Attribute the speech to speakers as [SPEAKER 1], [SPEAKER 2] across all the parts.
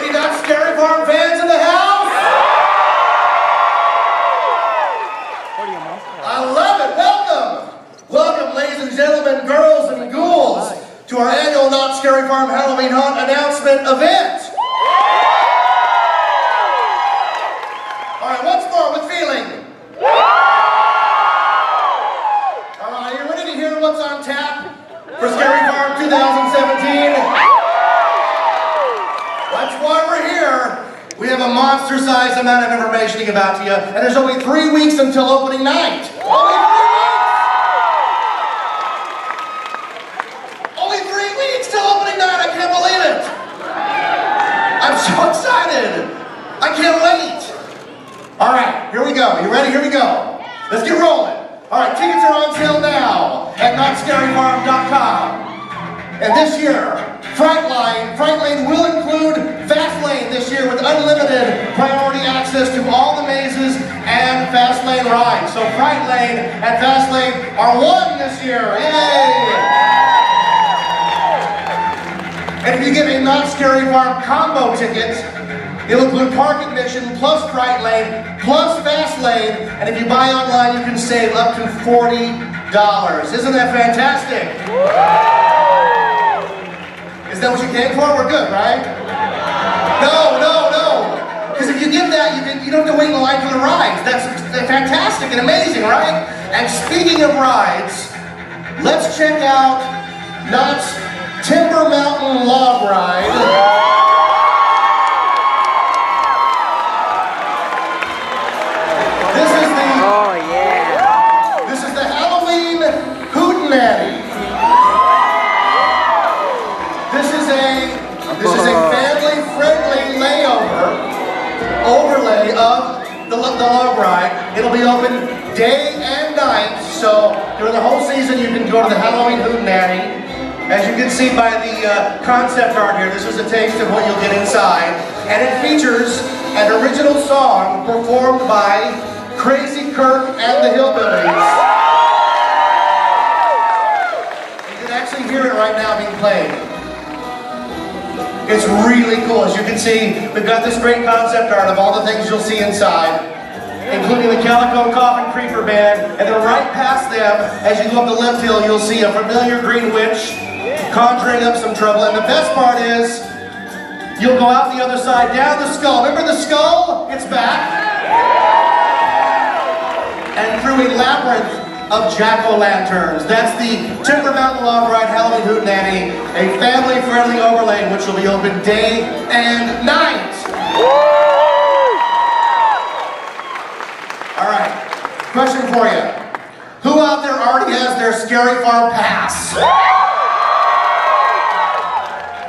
[SPEAKER 1] Any Not Scary Farm fans in the house? I love it. Welcome. Welcome, ladies and gentlemen, girls and ghouls, to our annual Not Scary Farm Halloween Haunt announcement event. All right, once more with feeling. All right, are you ready to hear what's on tap for Scary Farm 2017? That's why we're here. We have a monster-sized amount of information to give out to you, and there's only 3 weeks until opening night. Only 3 weeks till opening night. I can't believe it. I'm so excited. I can't wait. All right, here we go. You ready? Here we go. Let's get rolling. All right, tickets are on sale now at NotScaryFarm.com. And this year, Fright Lane will include Fast Lane this year with unlimited priority access to all the mazes and Fast Lane rides. So Fright Lane and Fast Lane are one this year. Yay! And if you get a Not Scary Farm combo ticket, it'll include park admission plus Fright Lane plus Fast Lane. And if you buy online, you can save up to $40. Isn't that fantastic? Is that what you came for? We're good, right? No. Because if you give that, you don't have to wait in line for the rides. That's fantastic and amazing, right? And speaking of rides, let's check out Knott's Timber Mountain Log Ride. This is the Halloween Hootenanny. This is a family-friendly overlay of the log ride. It'll be open day and night, so during the whole season you can go to the Halloween Hootenanny. As you can see by the concept art here, this is a taste of what you'll get inside. And it features an original song performed by Crazy Kirk and the Hillbillies. You can actually hear it right now being played. It's really cool. As you can see, we've got this great concept art of all the things you'll see inside, including the Calico Coffin Creeper Band, and then right past them, as you go up the left hill, you'll see a familiar green witch conjuring up some trouble. And the best part is, you'll go out the other side, down the skull. Remember the skull? It's back. And through a labyrinth of jack-o'-lanterns. That's the Timber Mountain Log Ride Halloween Hootenanny, a family-friendly overlay which will be open day and night. All right, question for you. Who out there already has their Scary Farm pass?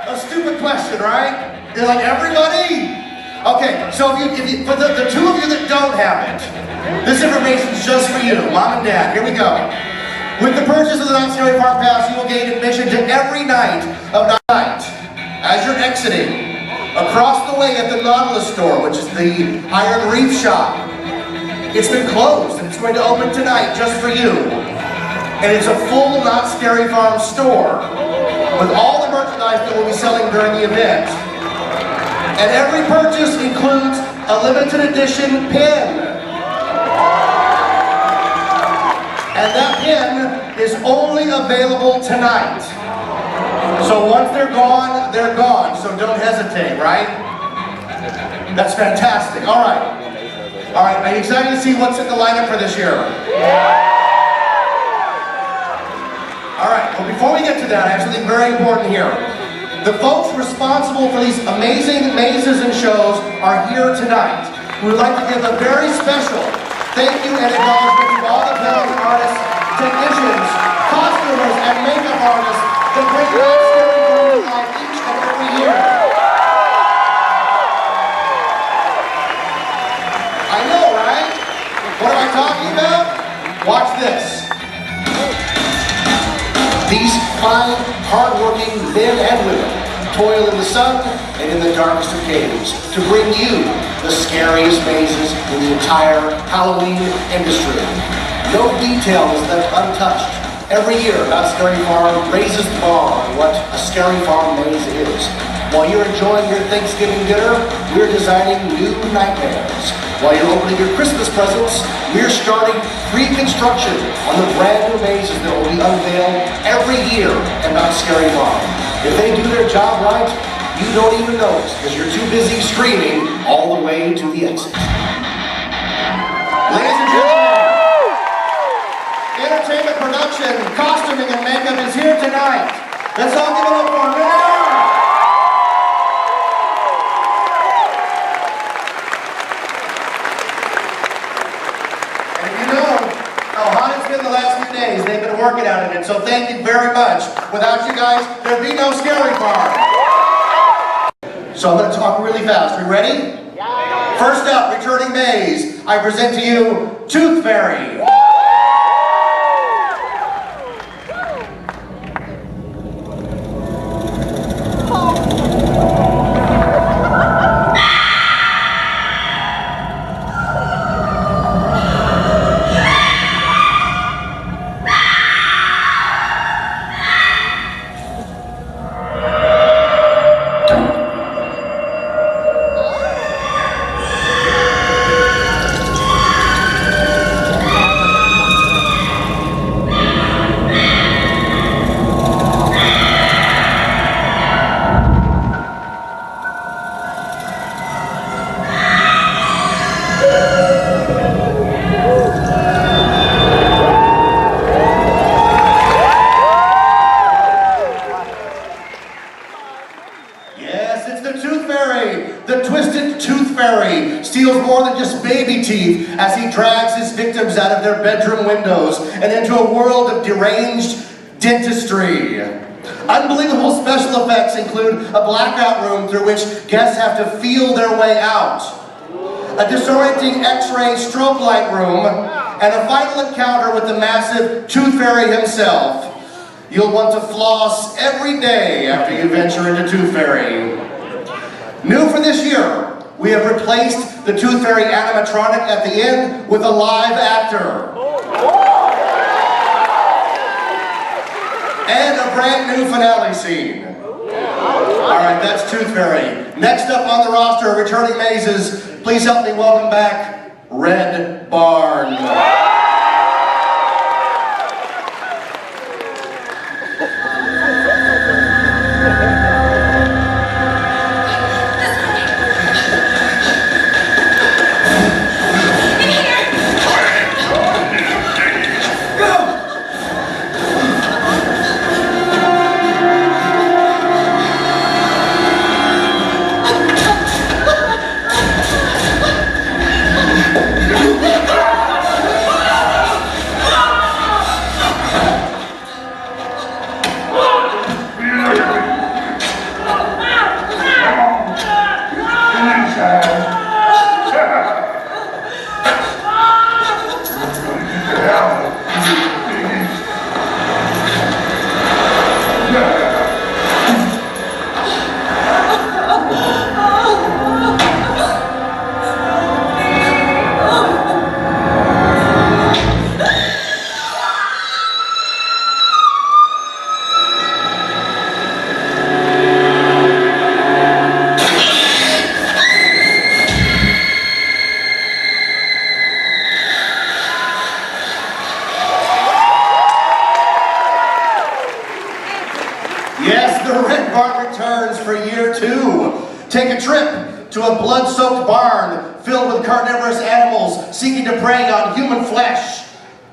[SPEAKER 1] A stupid question, right? You're like, everybody? Okay, so if you for the two of you that don't have it, this information is just for you, Mom and Dad. Here we go. With the purchase of the Not Scary Farm Pass, you will gain admission to every night of night. As you're exiting, across the way at the Nautilus store, which is the Iron Reef shop, it's been closed and it's going to open tonight just for you. And it's a full Not Scary Farm store with all the merchandise that we'll be selling during the event. And every purchase includes a limited edition pin. And that pin is only available tonight. So once they're gone, so don't hesitate, right? That's fantastic. All right. Are you excited to see what's in the lineup for this year? All right, well before we get to that, I have something very important here. The folks responsible for these amazing mazes and shows are here tonight. We would like to give a very special thank you and acknowledgement to all the talented artists, technicians, costumers, and makeup artists that bring Not Scary Farm to life each and every year. I know, right? What am I talking about? Watch this. These fine, hard-working men and women toil in the sun and in the darkest of caves to bring you the scariest mazes in the entire Halloween industry. No detail is left untouched. Every year, Not Scary Farm raises the bar on what a Scary Farm maze is. While you're enjoying your Thanksgiving dinner, we're designing new nightmares. While you're opening your Christmas presents, we're starting pre-construction on the brand new mazes that will be unveiled every year at Mount Scary Farm. If they do their job right, you don't even notice because you're too busy screaming all the way to the exit. Ladies and gentlemen, entertainment production, costuming, and makeup is here tonight. Let's all give it up for them. The last few days they've been working on it, so thank you very much. Without you guys, there'd be no Scary Farm. So I'm going to talk really fast. Are you ready? Yeah. First up, returning maze, I present to you Tooth Fairy. Steals more than just baby teeth as he drags his victims out of their bedroom windows and into a world of deranged dentistry. Unbelievable special effects include a blackout room through which guests have to feel their way out, a disorienting X-ray strobe light room, and a final encounter with the massive Tooth Fairy himself. You'll want to floss every day after you venture into Tooth Fairy. New for this year, we have replaced the Tooth Fairy animatronic at the end with a live actor. And a brand new finale scene. Alright, that's Tooth Fairy. Next up on the roster, returning mazes, please help me welcome back Red Barn. For year two. Take a trip to a blood-soaked barn filled with carnivorous animals seeking to prey on human flesh.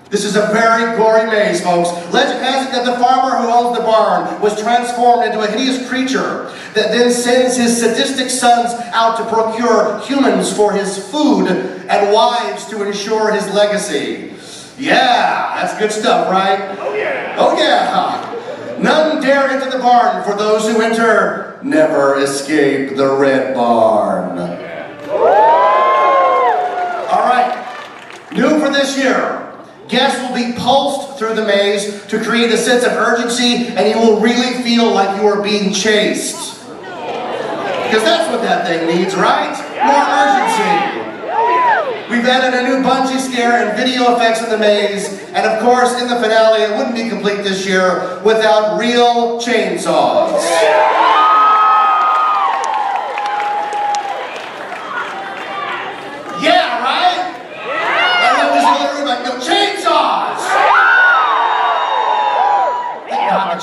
[SPEAKER 1] This is a very gory maze, folks. Legend has it that the farmer who owns the barn was transformed into a hideous creature that then sends his sadistic sons out to procure humans for his food and wives to ensure his legacy. Yeah, that's good stuff, right? Oh yeah. Oh yeah. None dare enter the barn, for those who enter never escape the Red Barn. Alright, new for this year. Guests will be pulsed through the maze to create a sense of urgency, and you will really feel like you are being chased. Because that's what that thing needs, right? More urgency. We've added a new bungee scare and video effects in the maze, and of course, in the finale, it wouldn't be complete. complete this year without real chainsaws.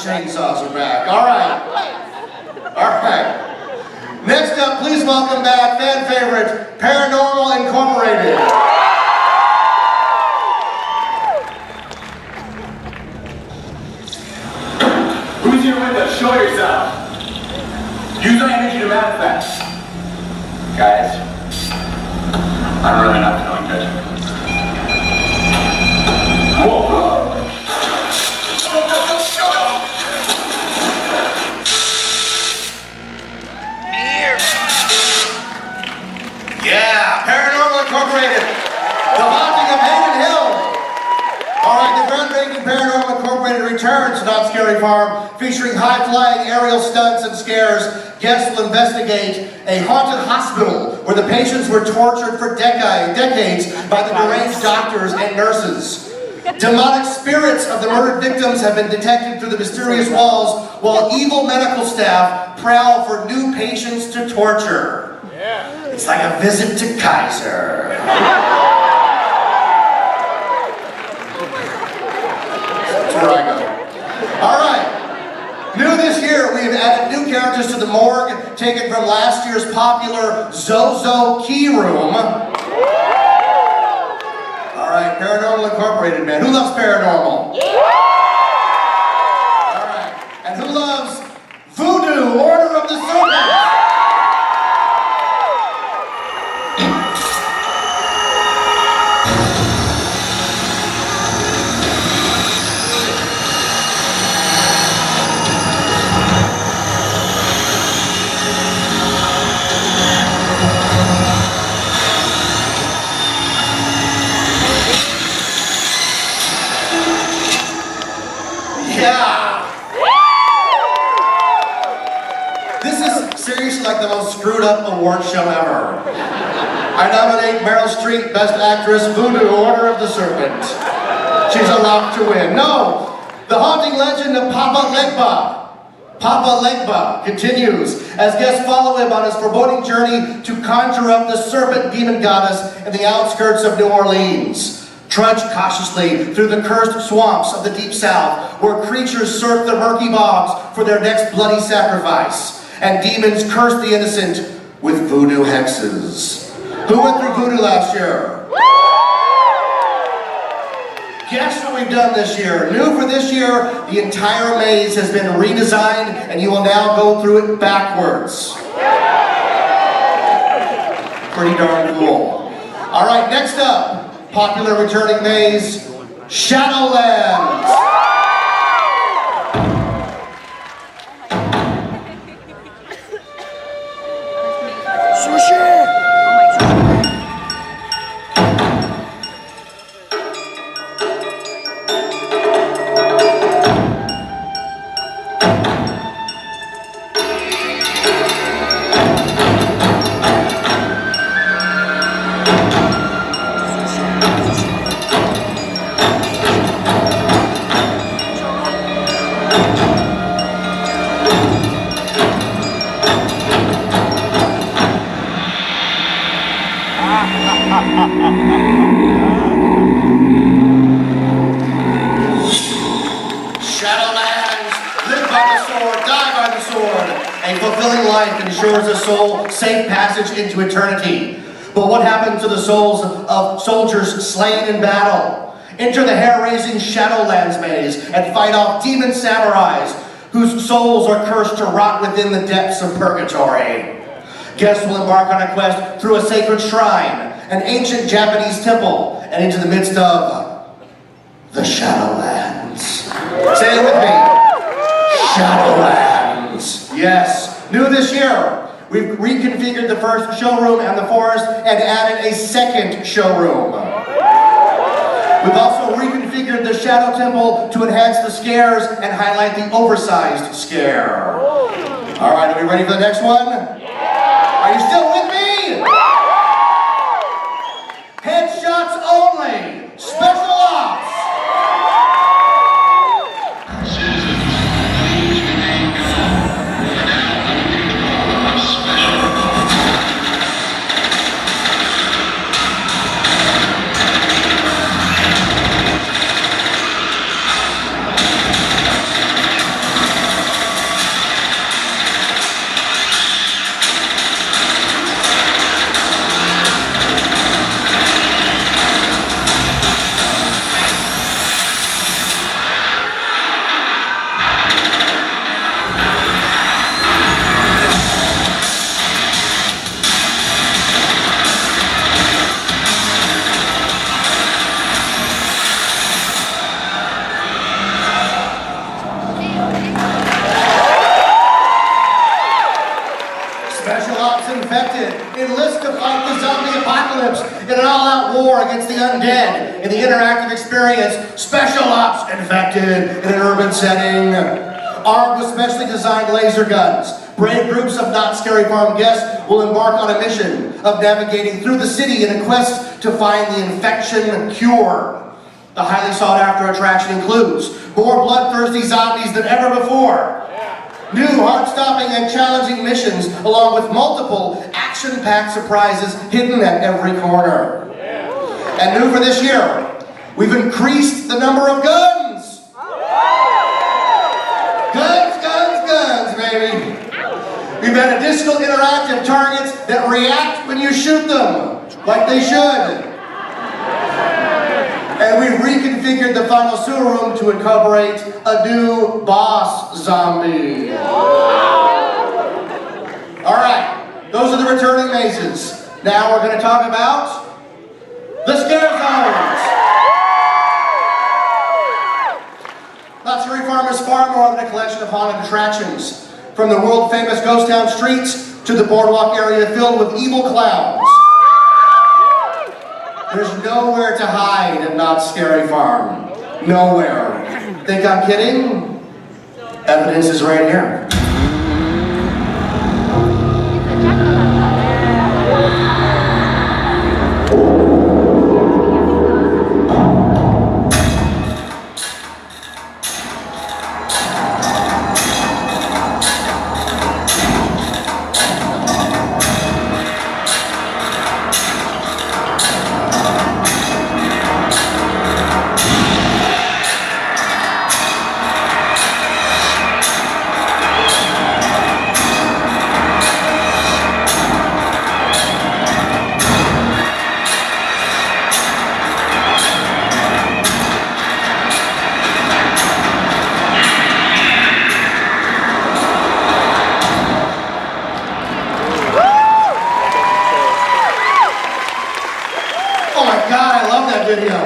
[SPEAKER 1] chainsaws are back. All right. All right. Next up, please welcome back fan favorite, Paranormal Incorporated.
[SPEAKER 2] Who's here with us? Show yourself. Use our energy to manifest. Guys, I'm really not feeling good. Whoa.
[SPEAKER 1] Yeah, Paranormal Incorporated, the haunting of Haven Hill. All right, the groundbreaking Paranormal Incorporated returns to Knott Scary Farm, featuring high-flying aerial stunts and scares. Guests will investigate a haunted hospital where the patients were tortured for decades by the deranged doctors and nurses. Demonic spirits of the murdered victims have been detected through the mysterious walls, while evil medical staff prowl for new patients to torture. It's like a visit to Kaiser. That's where I go. All right. New this year, we have added new characters to the morgue, taken from last year's popular Zozo Key Room. All right, Paranormal Incorporated, man. Who loves paranormal? All right. And who loves Voodoo, Order of the Serpent? This is seriously like the most screwed up award show ever. I nominate Meryl Streep, Best Actress, Voodoo, Order of the Serpent. She's a lock to win. No, the haunting legend of Papa Legba continues as guests follow him on his foreboding journey to conjure up the serpent demon goddess in the outskirts of New Orleans. Trudge cautiously through the cursed swamps of the Deep South, where creatures surf the murky bogs for their next bloody sacrifice, and demons curse the innocent with voodoo hexes. Who went through voodoo last year? Guess what we've done this year? New for this year, the entire maze has been redesigned, and you will now go through it backwards. Pretty darn cool. All right, next up, popular returning maze, Shadowlands. Sushi! Shadowlands, live by the sword, die by the sword. A fulfilling life ensures a soul safe passage into eternity. But what happens to the souls of soldiers slain in battle? Enter the hair-raising Shadowlands maze and fight off demon samurais whose souls are cursed to rot within the depths of purgatory. Guests will embark on a quest through a sacred shrine, an ancient Japanese temple, and into the midst of the Shadowlands. Say it with me. Shadowlands. Yes. New this year, we've reconfigured the first showroom and the forest and added a second showroom. We've also reconfigured the Shadow Temple to enhance the scares and highlight the oversized scare. All right, are we ready for the next one? Are you still with me? Headshots only. Special ops. enlist to fight the zombie apocalypse in an all-out war against the undead in the interactive experience Special Ops Infected in an urban setting. Armed with specially designed laser guns, brave groups of Not Scary Farm guests will embark on a mission of navigating through the city in a quest to find the infection cure. The highly sought-after attraction includes more bloodthirsty zombies than ever before, new heart-stopping and challenging missions, along with multiple action-packed surprises hidden at every corner. And new for this year, we've increased the number of guns. Guns, baby. We've had additional interactive targets that react when you shoot them, like they should. And we've reconfigured the final sewer room to incorporate a new boss zombie. All right, those are the returning mazes. Now we're going to talk about the scare zones. Not Scary Farm is far more than a collection of haunted attractions. From the world-famous ghost town streets to the boardwalk area filled with evil clowns. There's nowhere to hide at Not Scary Farm. Nowhere. Think I'm kidding? Evidence is right here. Video.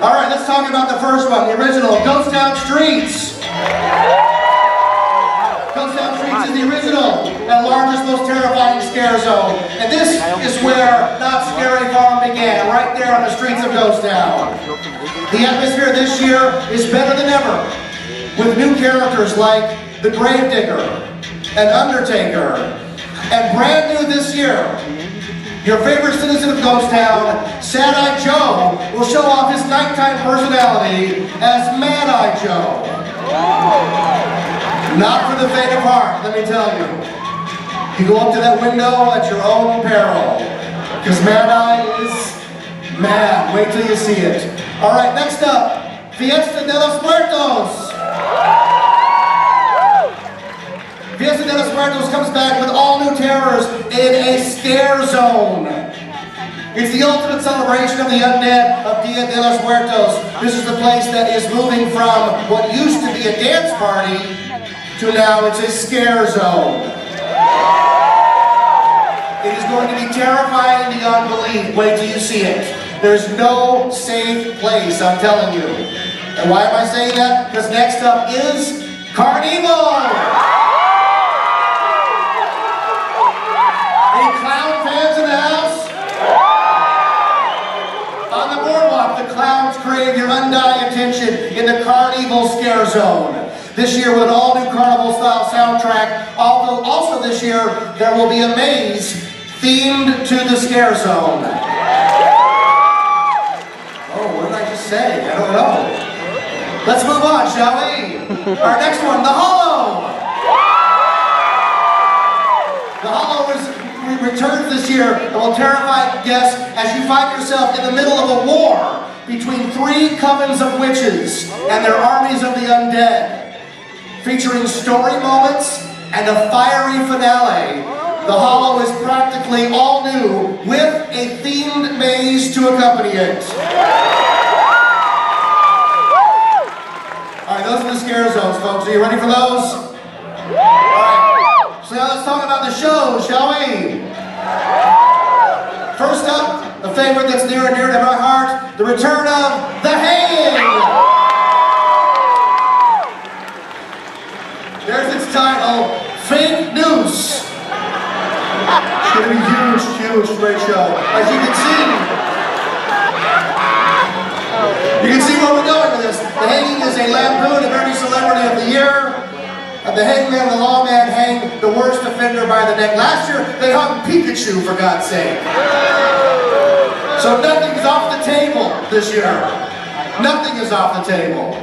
[SPEAKER 1] All right, let's talk about the first one, the original, Ghost Town Streets. Ghost Town Streets is the original and largest, most terrifying scare zone. And this is where Not Scary Farm began, right there on the streets of Ghost Town. The atmosphere this year is better than ever, with new characters like the Gravedigger and Undertaker. And brand new this year, your favorite citizen of Ghost Town, Sad-Eye Joe, will show off his nighttime personality as Mad-Eye Joe. Not for the faint of heart, let me tell you. You go up to that window at your own peril, because Mad-Eye is mad. Wait till you see it. All right, next up, Fiesta de los Muertos. Fiesta de los Muertos comes back with all new terrors in a scare zone. It's the ultimate celebration of the undead of Dia de los Muertos. This is the place that is moving from what used to be a dance party to now it's a scare zone. It is going to be terrifying beyond belief. Wait till you see it. There's no safe place, I'm telling you. And why am I saying that? Because next up is Carnival! Clown fans in the house? On the boardwalk, the clowns crave your undying attention in the Carnival Scare Zone. This year with an all-new Carnival-style soundtrack. Although also this year, there will be a maze themed to the Scare Zone. Oh, what did I just say? I don't know. Let's move on, shall we? Our next one, The Hollow. The Hollow returns this year and will terrify guests as you find yourself in the middle of a war between 3 covens of witches and their armies of the undead. Featuring story moments and a fiery finale, The Hollow is practically all new with a themed maze to accompany it. All right, those are the scare zones, folks. Are you ready for those? All right, so now let's talk about the show, shall we? First up, a favorite that's near and dear to my heart, the return of The Hang! There's its title, Fake News. It's gonna be huge, great show. As you can see where we're going with this. The hanging is a lampoon of every celebrity of the year. And the hangman and the lawman hang the worst offender by the neck. Last year, they hung Pikachu, for God's sake. So nothing's off the table this year. Nothing is off the table.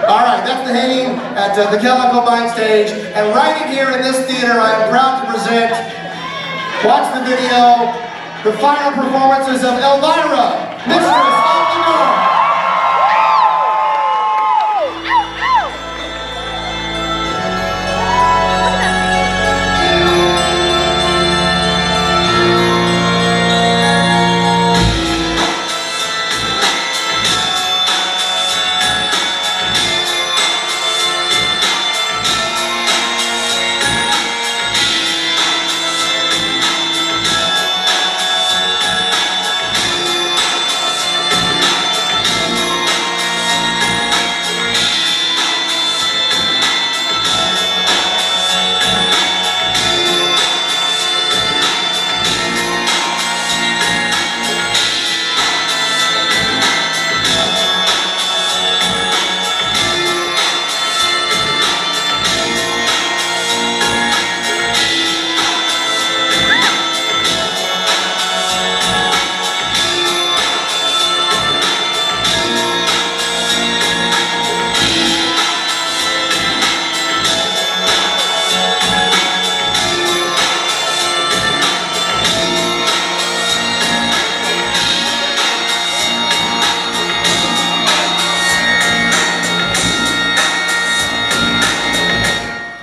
[SPEAKER 1] All right, that's the hanging at the Chemical Mine stage. And right in here in this theater, I am proud to present, watch the video, the final performances of Elvira, Mistress of the North.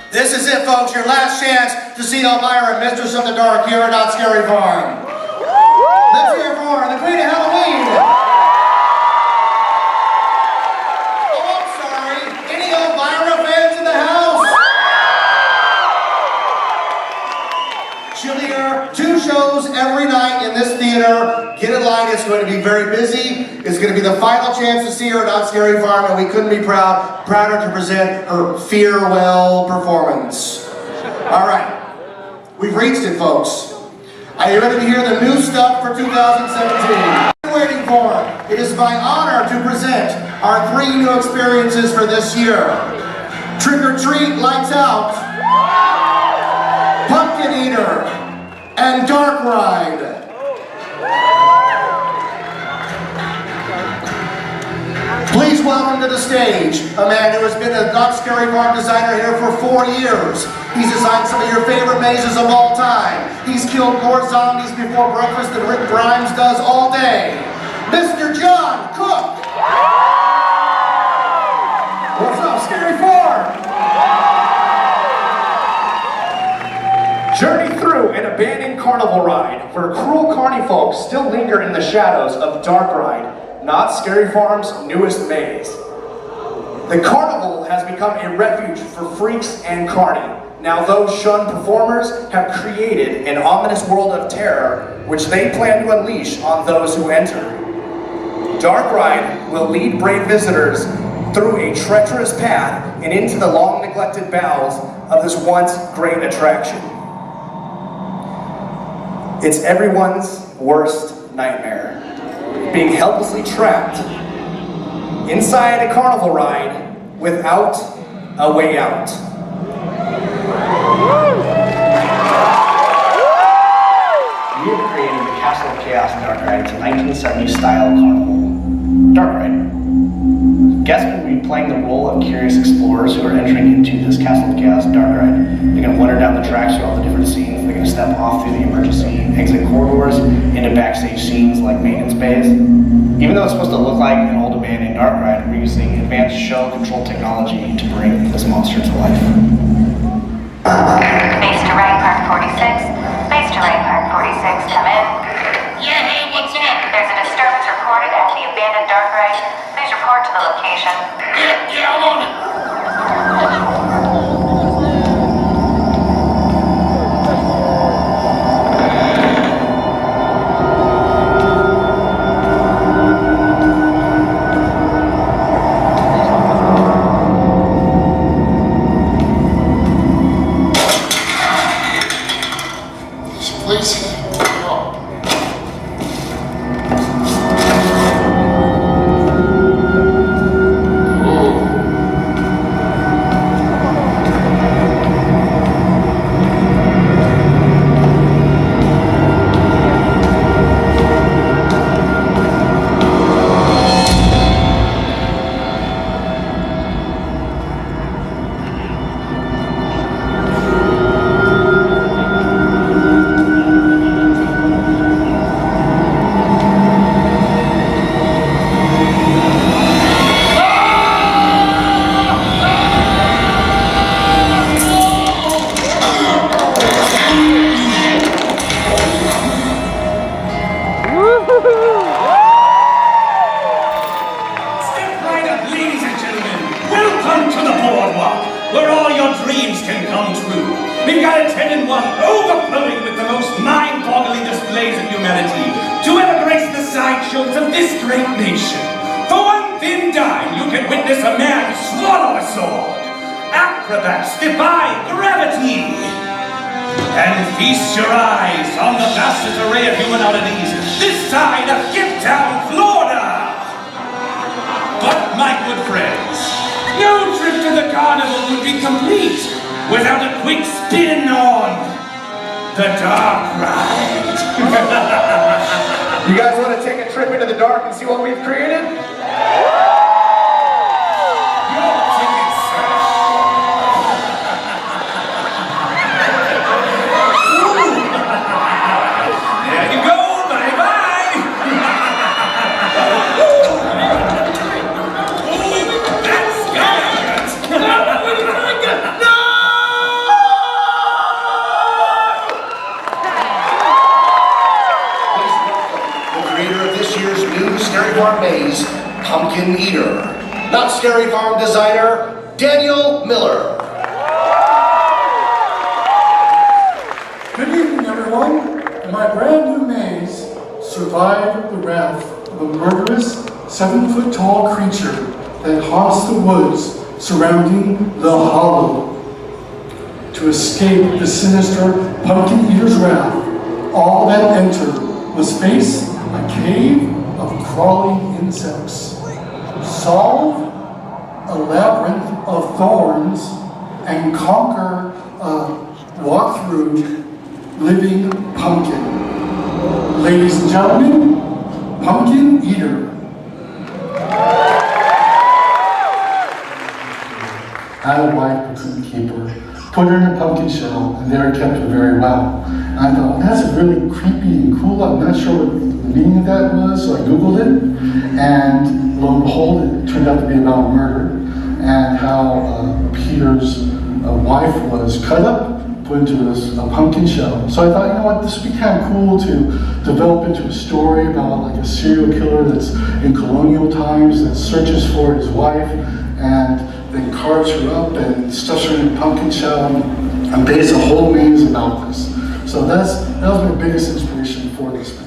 [SPEAKER 1] This is it, folks, your last chance to see Elvira, Mistress of the Dark, here at Not Scary Farm. Let's hear it for the Queen of Halloween. Oh, I'm sorry. Any Elvira fans in the house? She'll be here 2 shows every night in this theater. Get in line, it's going to be very busy. It's going to be the final chance to see her at Not Scary Farm, and we couldn't be prouder to present her farewell performance. All right, we've reached it, folks. Are you ready to hear the new stuff for 2017? Waiting for it. It is my honor to present our 3 new experiences for this year. Trick or Treat, Lights Out, Pumpkin Eater, and Dark Ride. Please welcome to the stage a man who has been a Not Scary Farm designer here for 4 years. He's designed some of your favorite mazes of all time. He's killed more zombies before breakfast than Rick Grimes does all day. Mr. John Cook! What's up, Scary Farm?
[SPEAKER 3] Journey through an abandoned carnival ride where cruel carny folks still linger in the shadows of Dark Ride, Not Scary Farm's newest maze. The carnival has become a refuge for freaks and carny. Now those shunned performers have created an ominous world of terror which they plan to unleash on those who enter. Dark Ride will lead brave visitors through a treacherous path and into the long neglected bowels of this once great attraction. It's everyone's worst nightmare. Being helplessly trapped inside a carnival ride without a way out. We have created the Castle of Chaos Dark Ride. It's a 1970s style carnival dark ride. Guests will be playing the role of curious explorers who are entering into this Castle of Chaos Dark Ride. They're going to wander down the tracks through all the different scenes. They're going to step off through the emergency exit corridors into backstage scenes like maintenance bays. Even though it's supposed to look like an old abandoned dark ride, we're using advanced shell control technology to bring this monster to life.
[SPEAKER 4] Base to right, Park 46. Base to right, Park 46, come in.
[SPEAKER 5] Yeah, hey, what's up?
[SPEAKER 4] There's a disturbance reported at the abandoned dark ride. Please report to the location.
[SPEAKER 5] Yeah, I'm on it.
[SPEAKER 1] Please.
[SPEAKER 6] humanity to ever grace the sideshows of this great nation. For one thin dime, you can witness a man swallow a sword, acrobats defy gravity, and feast your eyes on the vastest array of human oddities this side of Cape Town, Florida. But my good friends, no trip to the carnival would be complete without a quick spin on the dark ride.
[SPEAKER 3] You guys want to take a trip into the dark and see what we've created?
[SPEAKER 6] Your tickets, sir. There you go, bye-bye. That's good. No!
[SPEAKER 1] The creator of this year's new Scary Farm Maze, Pumpkin Eater. Not Scary Farm designer, Daniel Miller.
[SPEAKER 7] Good evening, everyone. My brand new maze survived the wrath of a murderous 7-foot-tall creature that haunts the woods surrounding the Hollow. To escape the sinister Pumpkin Eater's wrath, all that entered must face a cave of crawling insects, solve a labyrinth of thorns, and conquer a walk-through living pumpkin. Ladies and gentlemen, Pumpkin Eater. I had a wife who couldn't keep her. Put her in a pumpkin shell, and there I kept her very well. And I thought, that's really creepy and cool. I'm not sure what the meaning of that was, so I Googled it. And lo and behold, it turned out to be about a murder and how Peter's wife was cut up, put into a pumpkin shell. So I thought, you know what, this would be kind of cool to develop into a story about like a serial killer that's in colonial times that searches for his wife and then carves her up and stuffs her in a pumpkin shell and base a whole maze about this. So that was my biggest inspiration for this maze.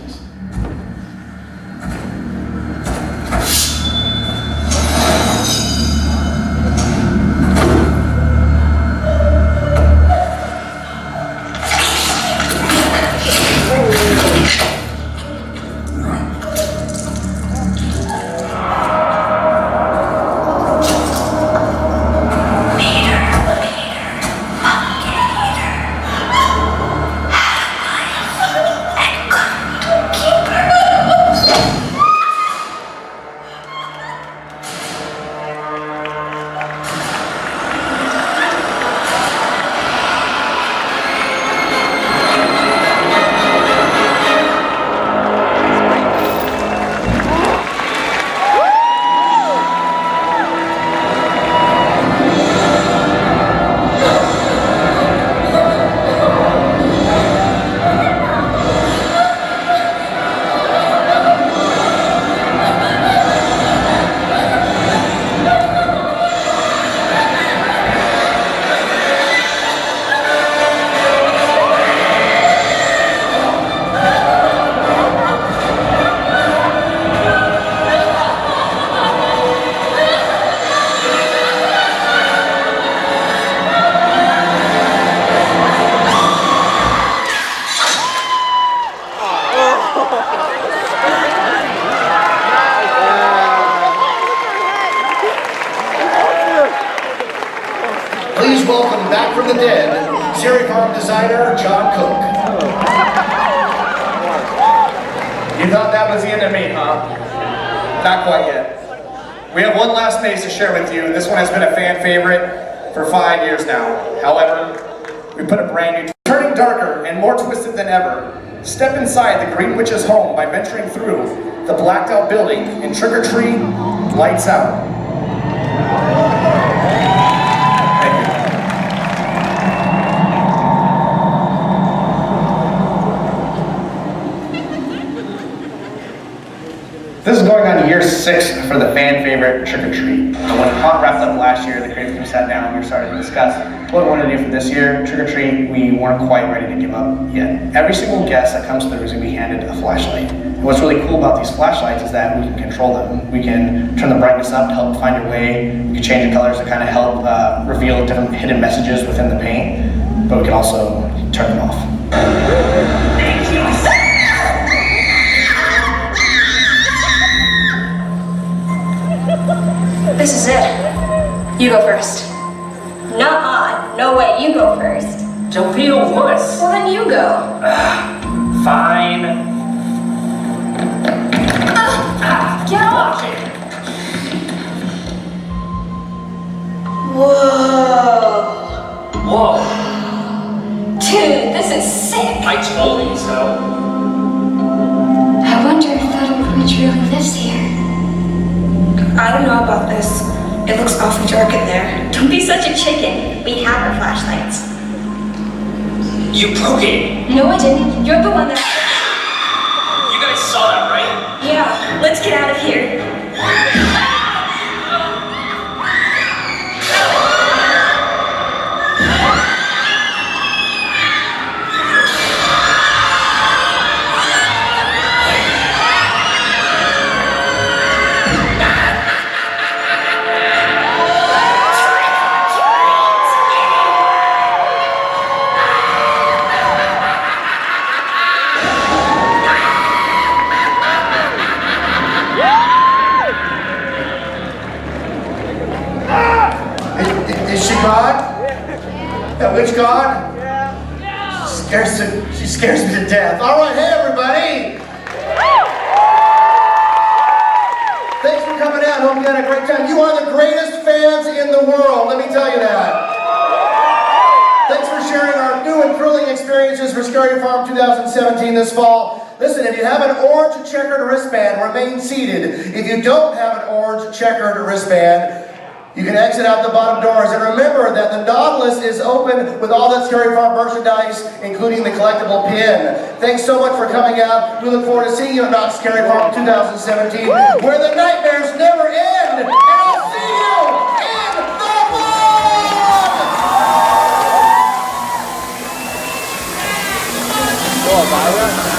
[SPEAKER 1] Please welcome back from the dead, Scary Farm designer, John Cook.
[SPEAKER 3] You thought that was the end of me, huh? Not quite yet. We have one last maze to share with you. This one has been a fan favorite for 5 years now. However, we put a brand new, turning darker and more twisted than ever. Step inside the Green Witch's home by venturing through the blacked out building and trick or treat, lights out. Thank you. This is going on year 6 for the fan favorite Trick or Treat. So when Knott wrapped up last year, the creative team sat down and we started to discuss what we wanted to do for this year. Trick or Treat, we weren't quite ready to give up yet. Every single guest that comes through is going to be handed a flashlight. And what's really cool about these flashlights is that we can control them. We can turn the brightness up to help find your way. We can change the colors to kind of help reveal different hidden messages within the paint. But we can also turn them off.
[SPEAKER 8] This is it. You go first. Nuh-uh. No way. You go first.
[SPEAKER 6] Don't be a wuss.
[SPEAKER 8] Well, then you go.
[SPEAKER 6] Fine.
[SPEAKER 8] Get off! Whoa.
[SPEAKER 6] Whoa.
[SPEAKER 8] Dude, this is sick.
[SPEAKER 6] I told you so.
[SPEAKER 8] I wonder if that old witch really lives here.
[SPEAKER 9] I don't know about this. It looks awfully dark in there.
[SPEAKER 8] Don't be such a chicken. We have our flashlights.
[SPEAKER 6] You broke it.
[SPEAKER 8] No, I didn't. You're the one that...
[SPEAKER 6] You guys saw that, right?
[SPEAKER 8] Yeah, let's get out of here.
[SPEAKER 1] Is she gone? That witch gone? She scares me to death. All right, hey everybody! Thanks for coming out. Hope you had a great time. You are the greatest fans in the world. Let me tell you that. Thanks for sharing our new and thrilling experiences for Scary Farm 2017 this fall. Listen, if you have an orange checkered wristband, remain seated. If you don't have an orange checkered wristband, you can exit out the bottom doors. And remember that the Nautilus is open with all that Scary Farm merchandise, including the collectible pin. Thanks so much for coming out. We look forward to seeing you at Knott's Scary Farm 2017, where the nightmares never end. And I'll see you in the vlog!
[SPEAKER 10] Elvira?